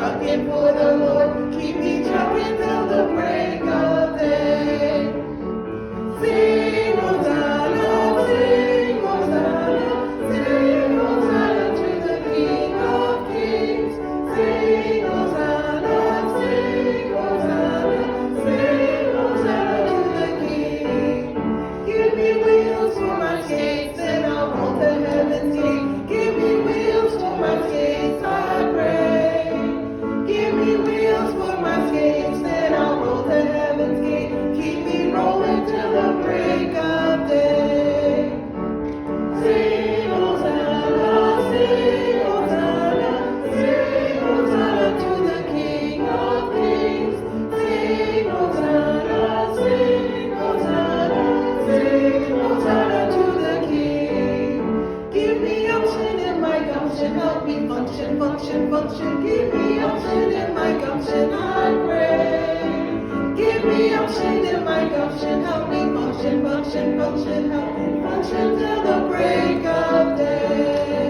trucking for the Lord. Keep me trucking till the break of day. Sing Hosanna, sing Hosanna, sing Hosanna to the King of Kings. Sing Hosanna, sing Hosanna, sing Hosanna to the King. Give me wheels for my skates and I'll roll the heaven's gate. Give me wheels for my skates, I pray. Give me wheels for my skates and I'll roll the heaven's gate. Keep me rolling till the break of day. Sing Hosanna, sing Hosanna, sing Hosanna to the King of Kings. Sing Hosanna, sing Hosanna, sing Hosanna to the King. Give me unction in my gumption, help me function, function, function. Give me unction in my gumption, I pray. Give me unction in my gumption, help me function, function, function, help me function till the break of day.